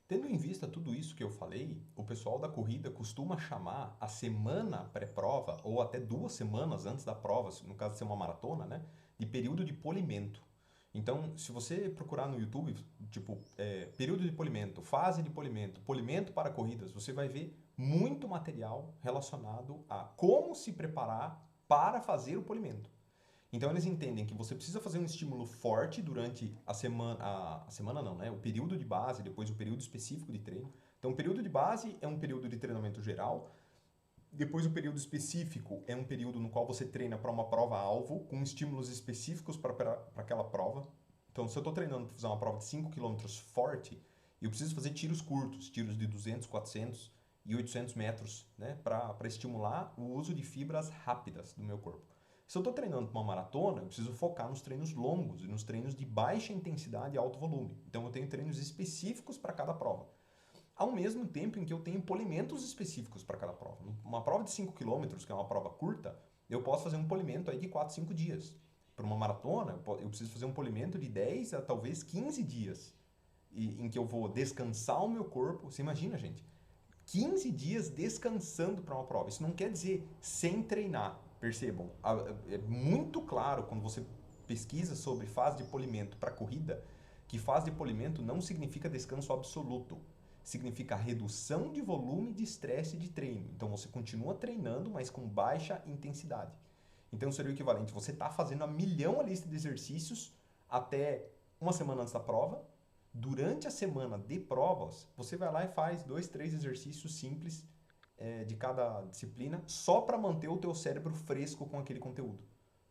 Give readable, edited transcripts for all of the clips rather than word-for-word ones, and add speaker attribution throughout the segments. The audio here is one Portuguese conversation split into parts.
Speaker 1: Tendo em vista tudo isso que eu falei, o pessoal da corrida costuma chamar a semana pré-prova, ou até 2 semanas antes da prova, no caso de ser uma maratona, né, de período de polimento. Então, se você procurar no YouTube, tipo, período de polimento, fase de polimento, polimento para corridas, você vai ver muito material relacionado a como se preparar para fazer o polimento. Então eles entendem que você precisa fazer um estímulo forte durante a semana não, né? O período de base, depois o período específico de treino. Então o período de base é um período de treinamento geral, depois o período específico é um período no qual você treina para uma prova-alvo, com estímulos específicos para aquela prova. Então se eu estou treinando para fazer uma prova de 5 quilômetros forte, eu preciso fazer tiros curtos, tiros de 200, 400 e 800 metros, né? Para estimular o uso de fibras rápidas do meu corpo. Se eu estou treinando para uma maratona, eu preciso focar nos treinos longos e nos treinos de baixa intensidade e alto volume. Então eu tenho treinos específicos para cada prova. Ao mesmo tempo em que eu tenho polimentos específicos para cada prova. Uma prova de 5 quilômetros, que é uma prova curta, eu posso fazer um polimento aí de 4, 5 dias. Para uma maratona, eu preciso fazer um polimento de 10 a talvez 15 dias, em que eu vou descansar o meu corpo. Você imagina, gente, 15 dias descansando para uma prova. Isso não quer dizer sem treinar. Percebam, é muito claro quando você pesquisa sobre fase de polimento para corrida, que fase de polimento não significa descanso absoluto. Significa redução de volume de estresse de treino. Então você continua treinando, mas com baixa intensidade. Então seria o equivalente, você está fazendo a milhão a lista de exercícios até uma semana antes da prova. Durante a semana de provas, você vai lá e faz 2, 3 exercícios simples de cada disciplina, só para manter o teu cérebro fresco com aquele conteúdo.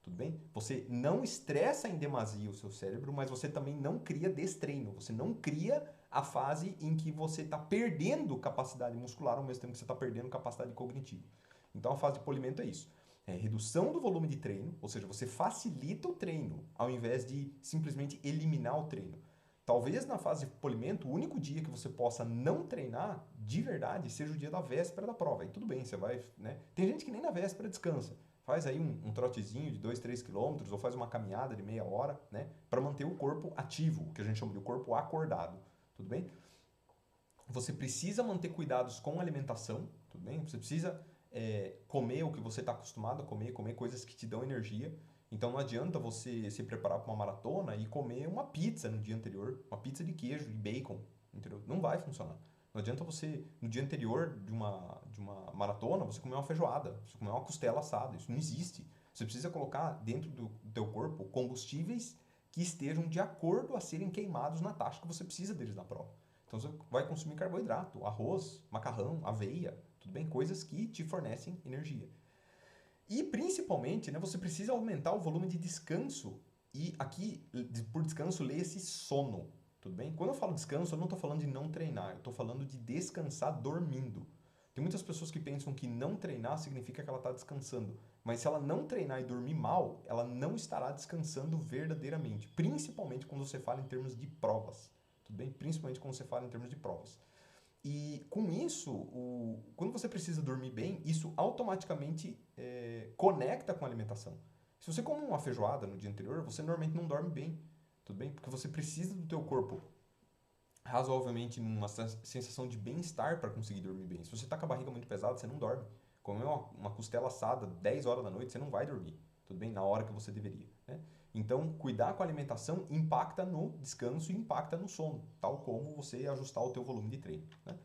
Speaker 1: Tudo bem? Você não estressa em demasia o seu cérebro, mas você também não cria destreino. Você não cria a fase em que você está perdendo capacidade muscular ao mesmo tempo que você está perdendo capacidade cognitiva. Então a fase de polimento é isso. É redução do volume de treino, ou seja, você facilita o treino ao invés de simplesmente eliminar o treino. Talvez na fase de polimento, o único dia que você possa não treinar de verdade seja o dia da véspera da prova. E tudo bem, você vai, né? Tem gente que nem na véspera descansa. Faz aí um trotezinho de 2, 3 quilômetros ou faz uma caminhada de meia hora, né? Para manter o corpo ativo, o que a gente chama de corpo acordado. Tudo bem? Você precisa manter cuidados com a alimentação, tudo bem? Você precisa comer o que você está acostumado a comer, comer coisas que te dão energia. Então não adianta você se preparar para uma maratona e comer uma pizza no dia anterior, uma pizza de queijo e bacon, entendeu? Não vai funcionar. Não adianta você, no dia anterior de uma maratona, você comer uma feijoada, você comer uma costela assada. Isso não existe. Você precisa colocar dentro do teu corpo combustíveis que estejam de acordo a serem queimados na taxa que você precisa deles na prova. Então você vai consumir carboidrato, arroz, macarrão, aveia, tudo bem? Coisas que te fornecem energia. E principalmente, né, você precisa aumentar o volume de descanso. E aqui, por descanso, lê esse sono. Tudo bem? Quando eu falo descanso, eu não estou falando de não treinar, eu estou falando de descansar dormindo. Tem muitas pessoas que pensam que não treinar significa que ela está descansando. Mas se ela não treinar e dormir mal, ela não estará descansando verdadeiramente. Principalmente quando você fala em termos de provas. Tudo bem? Principalmente quando você fala em termos de provas. E com isso, quando você precisa dormir bem, isso automaticamente conecta com a alimentação. Se você come uma feijoada no dia anterior, você normalmente não dorme bem, tudo bem? Porque você precisa do teu corpo razoavelmente numa sensação de bem-estar para conseguir dormir bem. Se você está com a barriga muito pesada, você não dorme. Comer uma costela assada 10 horas da noite, você não vai dormir, tudo bem? Na hora que você deveria, né? Então, cuidar com a alimentação impacta no descanso e impacta no sono, tal como você ajustar o teu volume de treino, né?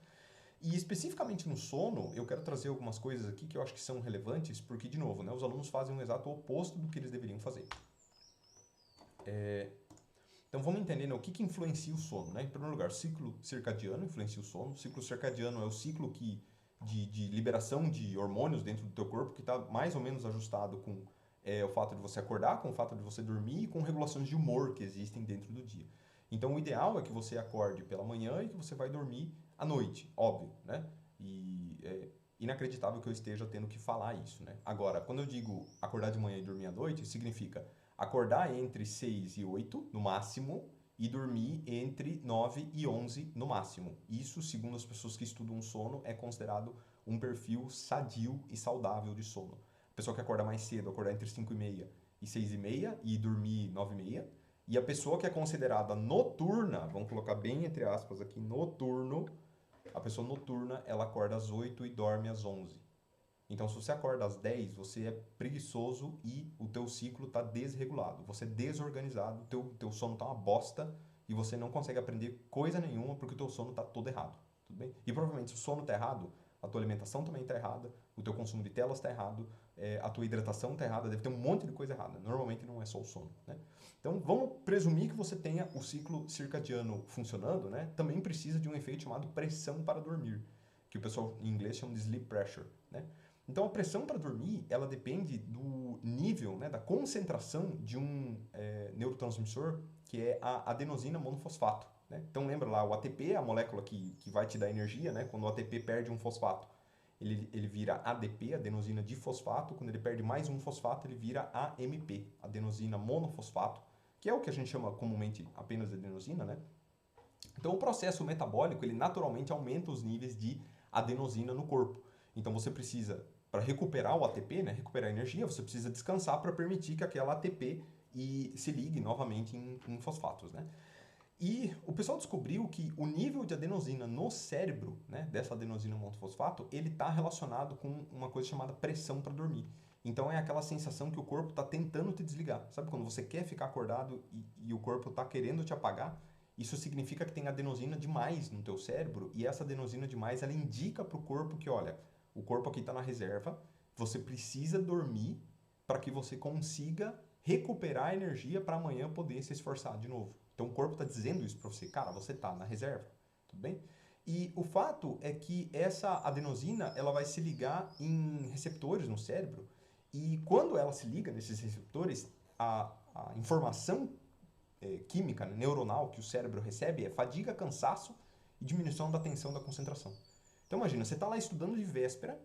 Speaker 1: E especificamente no sono, eu quero trazer algumas coisas aqui que eu acho que são relevantes, porque, de novo, né, os alunos fazem o exato oposto do que eles deveriam fazer. Então vamos entender, né, o que influencia o sono. Né? Em primeiro lugar, o ciclo circadiano influencia o sono. O ciclo circadiano é o ciclo de liberação de hormônios dentro do teu corpo que está mais ou menos ajustado com o fato de você acordar, com o fato de você dormir e com regulações de humor que existem dentro do dia. Então o ideal é que você acorde pela manhã e que você vai dormir à noite, óbvio, né? E é inacreditável que eu esteja tendo que falar isso, né? Agora, quando eu digo acordar de manhã e dormir à noite, significa acordar entre 6 e 8 no máximo e dormir entre 9 e 11 no máximo. Isso, segundo as pessoas que estudam o sono, é considerado um perfil sadio e saudável de sono. A pessoa que acorda mais cedo, acordar entre 5 e meia e 6 e meia e dormir 9 e meia, E a pessoa que é considerada noturna, vamos colocar bem entre aspas aqui, noturno, a pessoa noturna, ela acorda às 8 e dorme às 11. Então, se você acorda às 10, você é preguiçoso e o teu ciclo está desregulado. Você é desorganizado, o teu sono está uma bosta e você não consegue aprender coisa nenhuma porque o teu sono está todo errado. Tudo bem? E provavelmente, se o sono está errado, a tua alimentação também está errada, o teu consumo de telas está errado, a tua hidratação está errada, deve ter um monte de coisa errada. Normalmente não é só o sono, né? Então, vamos presumir que você tenha o ciclo circadiano funcionando, né? Também precisa de um efeito chamado pressão para dormir, que o pessoal em inglês chama de sleep pressure, né? Então, a pressão para dormir, ela depende do nível, né, da concentração de um neurotransmissor, que é a adenosina monofosfato, né? Então, lembra lá, o ATP é a molécula que vai te dar energia, né? Quando o ATP perde um fosfato, ele vira ADP, adenosina difosfato. Quando ele perde mais um fosfato, ele vira AMP, adenosina monofosfato, que é o que a gente chama comumente apenas de adenosina, né? Então, o processo metabólico, ele naturalmente aumenta os níveis de adenosina no corpo. Então, você precisa, para recuperar o ATP, né, recuperar a energia, você precisa descansar para permitir que aquela ATP se ligue novamente em fosfatos, né? E o pessoal descobriu que o nível de adenosina no cérebro, né, dessa adenosina monofosfato, ele está relacionado com uma coisa chamada pressão para dormir. Então é aquela sensação que o corpo está tentando te desligar. Sabe quando você quer ficar acordado e o corpo está querendo te apagar? Isso significa que tem adenosina demais no teu cérebro e essa adenosina demais ela indica para o corpo que, olha, o corpo aqui está na reserva, você precisa dormir para que você consiga recuperar a energia para amanhã poder se esforçar de novo. Então o corpo está dizendo isso para você, cara, você está na reserva, tudo bem? E o fato é que essa adenosina ela vai se ligar em receptores no cérebro e quando ela se liga nesses receptores, a informação química, né, neuronal que o cérebro recebe é fadiga, cansaço e diminuição da tensão da concentração. Então imagina, você está lá estudando de véspera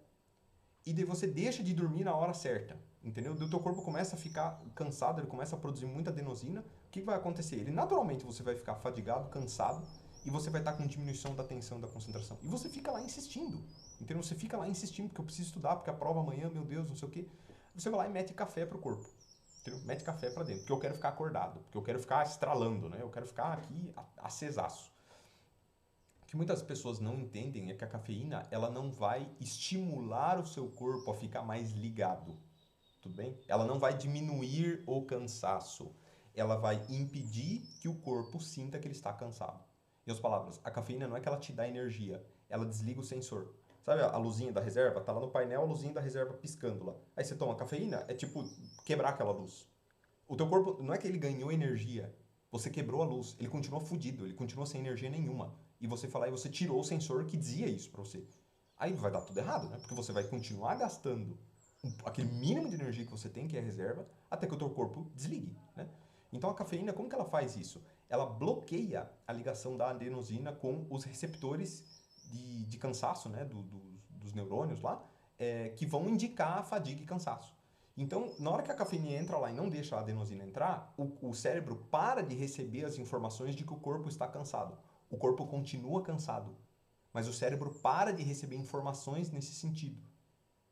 Speaker 1: e daí você deixa de dormir na hora certa, entendeu? O teu corpo começa a ficar cansado, ele começa a produzir muita adenosina. O que vai acontecer? Ele naturalmente você vai ficar fadigado, cansado e você vai estar com diminuição da tensão da concentração. E você fica lá insistindo, entendeu? Você fica lá insistindo porque eu preciso estudar, porque a prova amanhã, meu Deus, não sei o quê. Você vai lá e mete café pro corpo. Entendeu? Mete café para dentro, porque eu quero ficar acordado, porque eu quero ficar estralando, né? Eu quero ficar aqui acesaço. O que muitas pessoas não entendem é que a cafeína ela não vai estimular o seu corpo a ficar mais ligado, tudo bem? Ela não vai diminuir o cansaço, ela vai impedir que o corpo sinta que ele está cansado. Em outras palavras, a cafeína não é que ela te dá energia, ela desliga o sensor. Sabe a luzinha da reserva? Tá lá no painel a luzinha da reserva piscando lá. Aí você toma cafeína, é tipo quebrar aquela luz. O teu corpo, não é que ele ganhou energia, você quebrou a luz, ele continua fudido, ele continua sem energia nenhuma. E você falar, e você tirou o sensor que dizia isso pra você. Aí vai dar tudo errado, né? Porque você vai continuar gastando aquele mínimo de energia que você tem, que é a reserva, até que o teu corpo desligue, né? Então a cafeína, como que ela faz isso? Ela bloqueia a ligação da adenosina com os receptores de cansaço, né? Dos neurônios lá, que vão indicar a fadiga e cansaço. Então, na hora que a cafeína entra lá e não deixa a adenosina entrar, o cérebro para de receber as informações de que o corpo está cansado. O corpo continua cansado, mas o cérebro para de receber informações nesse sentido,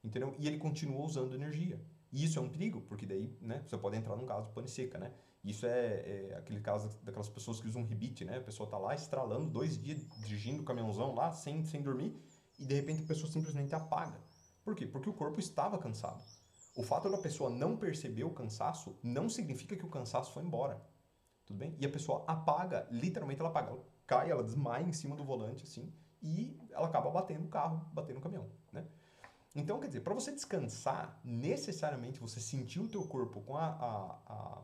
Speaker 1: entendeu? E ele continua usando energia. E isso é um perigo, porque daí, né, você pode entrar num caso de pane seca, né? Isso é aquele caso daquelas pessoas que usam rebite, né? A pessoa tá lá estralando 2 dias, dirigindo o caminhãozão lá, sem dormir, e de repente a pessoa simplesmente apaga. Por quê? Porque o corpo estava cansado. O fato da pessoa não perceber o cansaço não significa que o cansaço foi embora. Tudo bem? E a pessoa apaga, literalmente ela apaga. Ela cai, ela desmaia em cima do volante, assim, e ela acaba batendo o carro, batendo o caminhão, né? Então, quer dizer, para você descansar, necessariamente você sentir o teu corpo com a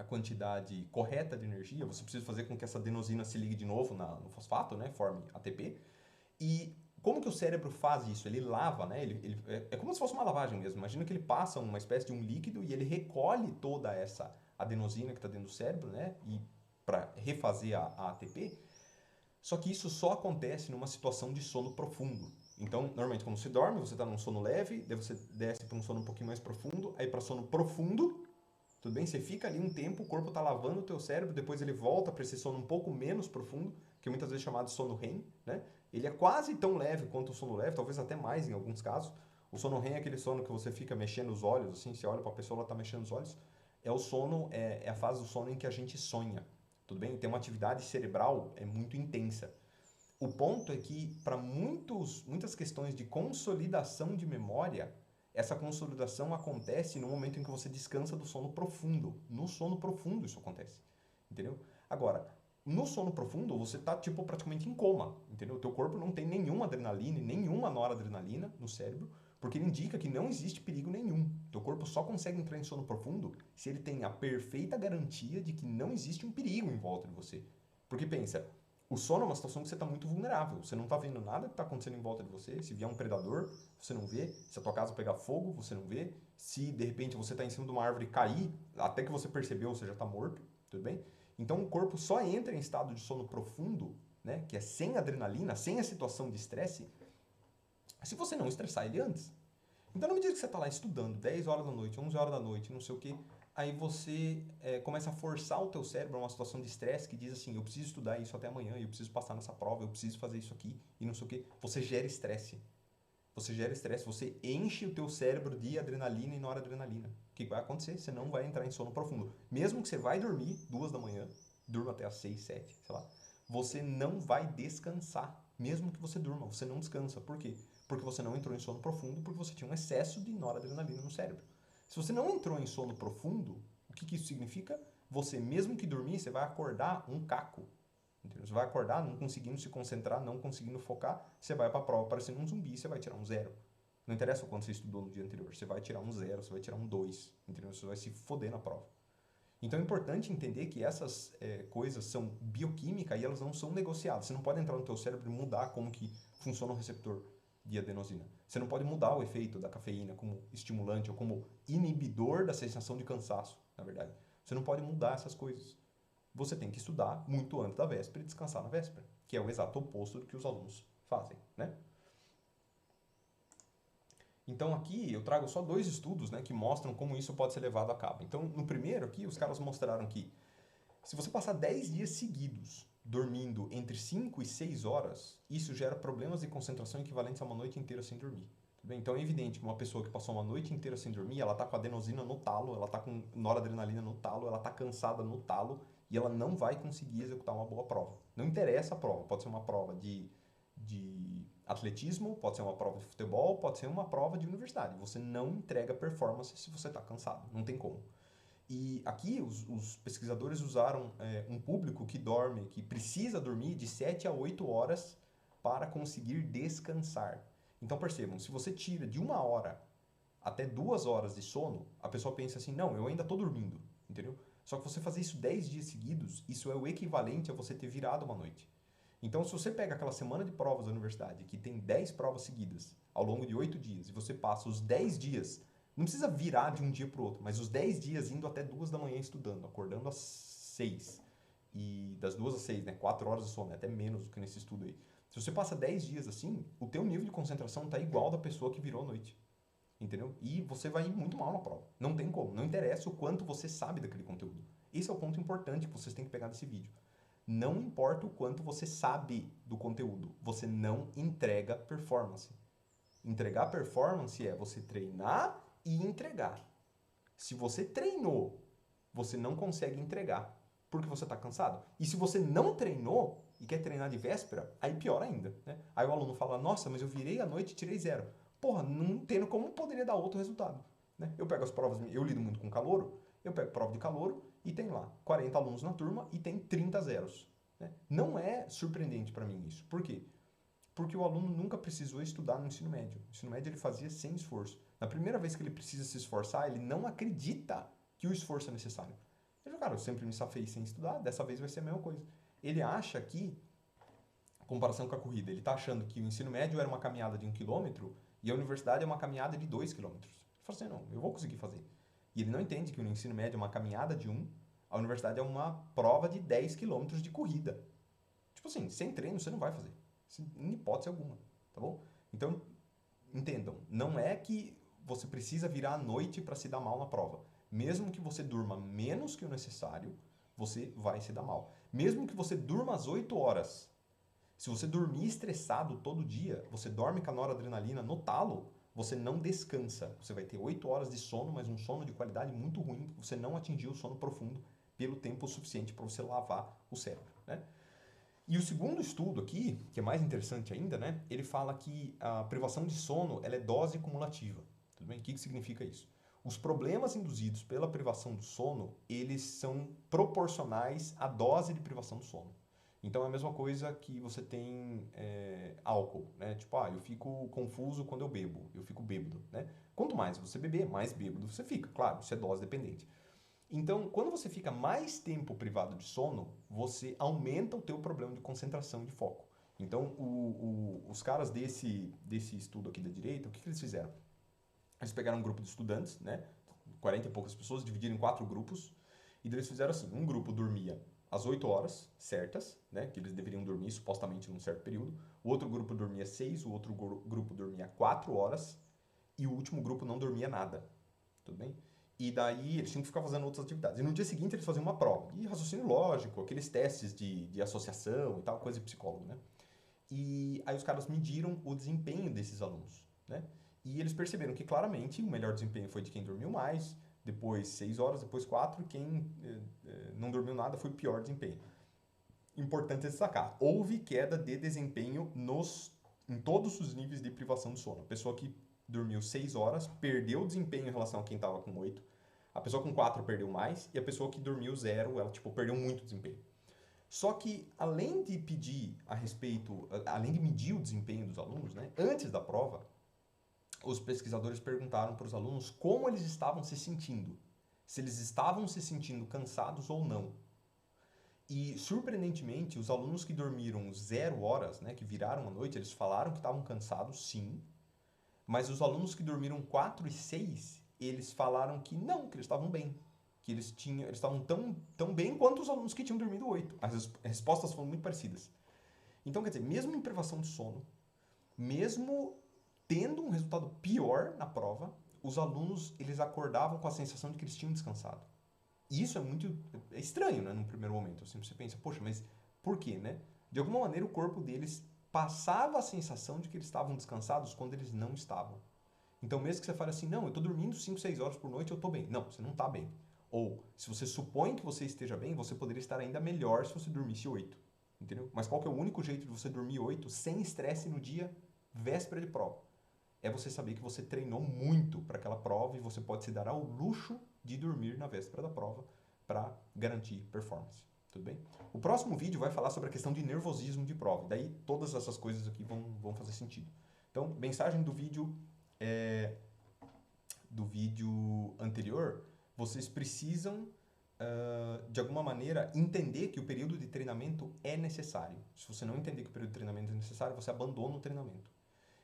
Speaker 1: quantidade correta de energia, você precisa fazer com que essa adenosina se ligue de novo no fosfato, né? Forme ATP. E como que o cérebro faz isso? Ele lava, né? É como se fosse uma lavagem mesmo. Imagina que ele passa uma espécie de um líquido e ele recolhe toda essa adenosina que está dentro do cérebro, né? E para refazer a ATP. Só que isso só acontece numa situação de sono profundo. Então, normalmente, quando você dorme, você está num sono leve, daí você desce para um sono um pouquinho mais profundo, aí para sono profundo, tudo bem? Você fica ali um tempo, o corpo está lavando o teu cérebro, depois ele volta para esse sono um pouco menos profundo, que é muitas vezes chamado sono REM, né? Ele é quase tão leve quanto o sono leve, talvez até mais em alguns casos. O sono REM é aquele sono que você fica mexendo os olhos, assim, você olha para a pessoa, ela está mexendo os olhos. é o sono, é a fase do sono em que a gente sonha, tudo bem? Tem uma atividade cerebral muito intensa. O ponto é que, para muitas questões de consolidação de memória, essa consolidação acontece no momento em que você descansa do sono profundo. No sono profundo isso acontece, entendeu? Agora, no sono profundo, você está tipo, praticamente em coma, entendeu? O teu corpo não tem nenhuma adrenalina e nenhuma noradrenalina no cérebro, porque ele indica que não existe perigo nenhum. O teu corpo só consegue entrar em sono profundo se ele tem a perfeita garantia de que não existe um perigo em volta de você. Porque pensa, o sono é uma situação que você está muito vulnerável. Você não está vendo nada que está acontecendo em volta de você. Se vier um predador, você não vê. Se a tua casa pegar fogo, você não vê. Se de repente você está em cima de uma árvore e cair, até que você percebeu, você já está morto, tudo bem? Então o corpo só entra em estado de sono profundo, né, que é sem adrenalina, sem a situação de estresse, se você não estressar ele antes. Então, na medida que você está lá estudando 10 horas da noite, 11 horas da noite, não sei o quê, aí você começa a forçar o teu cérebro a uma situação de estresse que diz assim, eu preciso estudar isso até amanhã, eu preciso passar nessa prova, eu preciso fazer isso aqui e não sei o quê. Você gera estresse. Você gera estresse, você enche o teu cérebro de adrenalina e noradrenalina. O que vai acontecer? Você não vai entrar em sono profundo. Mesmo que você vai dormir 2 da manhã, durma até as 6, 7, sei lá, você não vai descansar. Mesmo que você durma, você não descansa. Por quê? Porque você não entrou em sono profundo, porque você tinha um excesso de noradrenalina no cérebro. Se você não entrou em sono profundo, o que isso significa? Você, mesmo que dormir, você vai acordar um caco. Entendeu? Você vai acordar não conseguindo se concentrar, não conseguindo focar, você vai para a prova parecendo um zumbi, você vai tirar um zero. Não interessa o quanto você estudou no dia anterior, você vai tirar um zero, você vai tirar um 2, entendeu? Você vai se foder na prova. Então é importante entender que essas coisas são bioquímica e elas não são negociadas. Você não pode entrar no teu cérebro e mudar como que funciona o receptor de adenosina. Você não pode mudar o efeito da cafeína como estimulante ou como inibidor da sensação de cansaço, na verdade. Você não pode mudar essas coisas. Você tem que estudar muito antes da véspera e descansar na véspera, que é o exato oposto do que os alunos fazem, né? Então aqui eu trago só 2 estudos, né, que mostram como isso pode ser levado a cabo. Então no primeiro aqui os caras mostraram que se você passar 10 dias seguidos dormindo entre 5 e 6 horas, isso gera problemas de concentração equivalentes a uma noite inteira sem dormir. Tudo bem? Então é evidente que uma pessoa que passou uma noite inteira sem dormir, ela está com adenosina no talo, ela está com noradrenalina no talo, ela está cansada no talo e ela não vai conseguir executar uma boa prova. Não interessa a prova, pode ser uma prova de atletismo, pode ser uma prova de futebol, pode ser uma prova de universidade. Você não entrega performance se você está cansado, não tem como. E aqui os pesquisadores usaram um público que dorme, que precisa dormir de 7 a 8 horas para conseguir descansar. Então percebam, se você tira de 1 hora até 2 horas de sono, a pessoa pensa assim, não, eu ainda estou dormindo, entendeu? Só que você fazer isso 10 dias seguidos, isso é o equivalente a você ter virado uma noite. Então, se você pega aquela semana de provas da universidade, que tem 10 provas seguidas, ao longo de 8 dias, e você passa os 10 dias, não precisa virar de um dia para o outro, mas os 10 dias indo até 2 da manhã estudando, acordando às 6, e das 2 às 6, né, 4 horas de sono, até menos do que nesse estudo aí. Se você passa 10 dias assim, o teu nível de concentração está igual da pessoa que virou à noite. Entendeu? E você vai ir muito mal na prova. Não tem como. Não interessa o quanto você sabe daquele conteúdo. Esse é o ponto importante que vocês têm que pegar desse vídeo. Não importa o quanto você sabe do conteúdo, você não entrega performance. Entregar performance é você treinar e entregar. Se você treinou, você não consegue entregar porque você está cansado. E se você não treinou e quer treinar de véspera, aí pior ainda. Né? Aí o aluno fala, nossa, mas eu virei à noite e tirei 0. Porra, não entendo como poderia dar outro resultado. Né? Eu pego as provas, eu lido muito com calouro, eu pego prova de calouro e tem lá 40 alunos na turma e tem 30 zeros. Né? Não é surpreendente para mim isso. Por quê? Porque o aluno nunca precisou estudar no ensino médio. O ensino médio ele fazia sem esforço. Na primeira vez que ele precisa se esforçar, ele não acredita que o esforço é necessário. Ele fala, cara, eu sempre me safei sem estudar, dessa vez vai ser a mesma coisa. Ele acha que, em comparação com a corrida, ele está achando que o ensino médio era uma caminhada de 1 quilômetro e a universidade é uma caminhada de 2 quilômetros. Ele fala assim, não, eu vou conseguir fazer. E ele não entende que o ensino médio é uma caminhada de 1, a universidade é uma prova de 10 quilômetros de corrida. Tipo assim, sem treino você não vai fazer. Em hipótese alguma, tá bom? Então, entendam, não é que você precisa virar à noite para se dar mal na prova. Mesmo que você durma menos que o necessário, você vai se dar mal. Mesmo que você durma às 8 horas, se você dormir estressado todo dia, você dorme com a noradrenalina no talo, você não descansa. Você vai ter 8 horas de sono, mas um sono de qualidade muito ruim, porque você não atingiu o sono profundo pelo tempo suficiente para você lavar o cérebro, né? E o segundo estudo aqui, que é mais interessante ainda, né? Ele fala que a privação de sono ela é dose cumulativa. Tudo bem? O que significa isso? Os problemas induzidos pela privação do sono, eles são proporcionais à dose de privação do sono. Então é a mesma coisa que você tem álcool, né? Tipo, eu fico confuso quando eu bebo, eu fico bêbado, né? Quanto mais você beber, mais bêbado você fica. Claro, isso é dose dependente. Então, quando você fica mais tempo privado de sono, você aumenta o teu problema de concentração e de foco. Então, os caras desse estudo aqui da direita, o que eles fizeram? Eles pegaram um grupo de estudantes, né? 40 e poucas pessoas, dividiram em 4 grupos, e eles fizeram assim, um grupo dormia às 8 horas certas, né? Que eles deveriam dormir supostamente num certo período, o outro grupo dormia 6, o outro grupo dormia 4 horas, e o último grupo não dormia nada. Tudo bem? E daí eles tinham que ficar fazendo outras atividades. E no dia seguinte eles faziam uma prova. E raciocínio lógico, aqueles testes de associação e tal, coisa de psicólogo, né? E aí os caras mediram o desempenho desses alunos, né? E eles perceberam que claramente o melhor desempenho foi de quem dormiu mais, depois 6 horas, depois 4, e quem não dormiu nada foi o pior desempenho. Importante destacar, houve queda de desempenho em todos os níveis de privação de sono. A pessoa que dormiu 6 horas perdeu desempenho em relação a quem estava com 8. A pessoa com 4 perdeu mais e a pessoa que dormiu 0, ela perdeu muito desempenho. Só que além de pedir a respeito, além de medir o desempenho dos alunos, né, antes da prova, os pesquisadores perguntaram para os alunos como eles estavam se sentindo, se eles estavam se sentindo cansados ou não. E, surpreendentemente, os alunos que dormiram 0 horas, né, que viraram a noite, eles falaram que estavam cansados, sim. Mas os alunos que dormiram 4 e 6, eles falaram que não, que eles estavam bem. Que eles estavam tão bem quanto os alunos que tinham dormido 8. As respostas foram muito parecidas. Então, quer dizer, mesmo em privação de sono, mesmo tendo um resultado pior na prova, os alunos, eles acordavam com a sensação de que eles tinham descansado. E isso é estranho, né, num primeiro momento. Assim, você pensa, poxa, mas por quê, né? De alguma maneira o corpo deles passava a sensação de que eles estavam descansados quando eles não estavam. Então mesmo que você fale assim, não, eu estou dormindo 5, 6 horas por noite, eu estou bem. Não, você não está bem. Ou, se você supõe que você esteja bem, você poderia estar ainda melhor se você dormisse 8. Entendeu? Mas qual que é o único jeito de você dormir 8 sem estresse no dia véspera de prova? É você saber que você treinou muito para aquela prova e você pode se dar ao luxo de dormir na véspera da prova para garantir performance. Tudo bem? O próximo vídeo vai falar sobre a questão de nervosismo de prova. Daí todas essas coisas aqui vão fazer sentido. Então, mensagem do vídeo anterior, vocês precisam, de alguma maneira, entender que o período de treinamento é necessário. Se você não entender que o período de treinamento é necessário, você abandona o treinamento.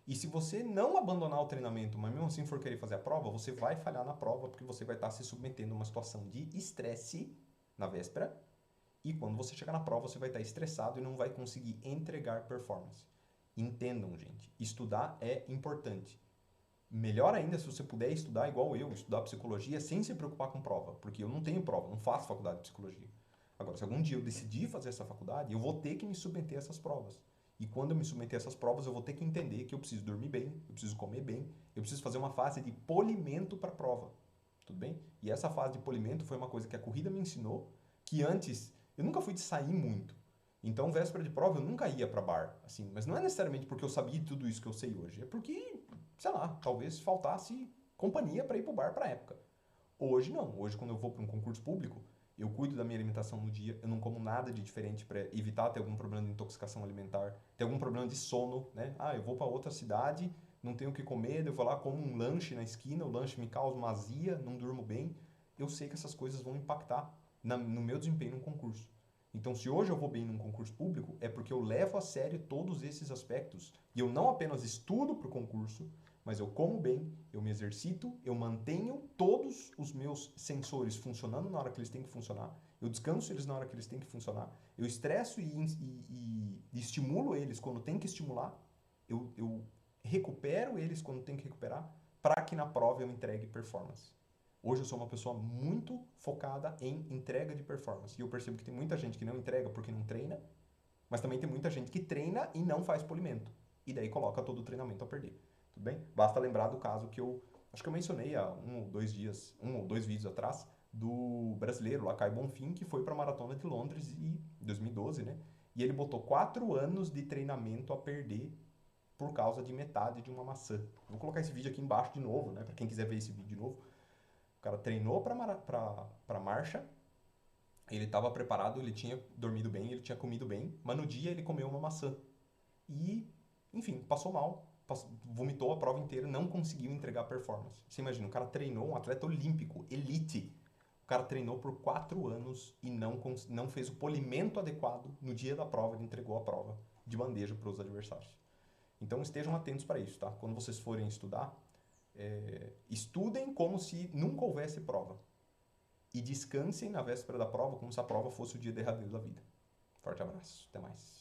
Speaker 1: E se você não abandonar o treinamento, mas mesmo assim for querer fazer a prova, você vai falhar na prova porque você vai estar se submetendo a uma situação de estresse na véspera e quando você chegar na prova você vai estar estressado e não vai conseguir entregar performance. Entendam, gente, estudar é importante. Melhor ainda se você puder estudar igual eu, estudar psicologia sem se preocupar com prova, porque eu não tenho prova, não faço faculdade de psicologia. Agora, se algum dia eu decidir fazer essa faculdade, eu vou ter que me submeter a essas provas. E quando eu me submeter a essas provas, eu vou ter que entender que eu preciso dormir bem, eu preciso comer bem, eu preciso fazer uma fase de polimento para a prova. Tudo bem? E essa fase de polimento foi uma coisa que a corrida me ensinou, que antes eu nunca fui de sair muito. Então, véspera de prova, eu nunca ia para bar, assim, mas não é necessariamente porque eu sabia tudo isso que eu sei hoje, é porque, sei lá, talvez faltasse companhia para ir pro bar para época. Hoje não, hoje quando eu vou para um concurso público, eu cuido da minha alimentação no dia, eu não como nada de diferente para evitar ter algum problema de intoxicação alimentar, ter algum problema de sono, né? Eu vou para outra cidade, não tenho o que comer, eu vou lá, como um lanche na esquina, o lanche me causa uma azia, não durmo bem. Eu sei que essas coisas vão impactar no meu desempenho no concurso. Então, se hoje eu vou bem num concurso público, é porque eu levo a sério todos esses aspectos e eu não apenas estudo para o concurso, mas eu como bem, eu me exercito, eu mantenho todos os meus sensores funcionando na hora que eles têm que funcionar, eu descanso eles na hora que eles têm que funcionar, eu estresso e estimulo eles quando tem que estimular, eu recupero eles quando tem que recuperar, para que na prova eu entregue performance. Hoje eu sou uma pessoa muito focada em entrega de performance. E eu percebo que tem muita gente que não entrega porque não treina, mas também tem muita gente que treina e não faz polimento. E daí coloca todo o treinamento a perder. Tudo bem? Basta lembrar do caso que eu acho que eu mencionei há um ou dois vídeos atrás, do brasileiro lá, Caio Bonfim, que foi para a Maratona de Londres em 2012, né? E ele botou 4 anos de treinamento a perder por causa de metade de uma maçã. Vou colocar esse vídeo aqui embaixo de novo, né? Para quem quiser ver esse vídeo de novo. O cara treinou para marcha, ele estava preparado, ele tinha dormido bem, ele tinha comido bem, mas no dia ele comeu uma maçã. E, enfim, passou mal, vomitou a prova inteira, não conseguiu entregar performance. Você imagina, o cara treinou, um atleta olímpico, elite. O cara treinou por 4 anos e não fez o polimento adequado. No dia da prova, ele entregou a prova de bandeja para os adversários. Então estejam atentos para isso, tá? Quando vocês forem estudar, estudem como se nunca houvesse prova. E descansem na véspera da prova como se a prova fosse o dia derradeiro da vida. Forte abraço, até mais.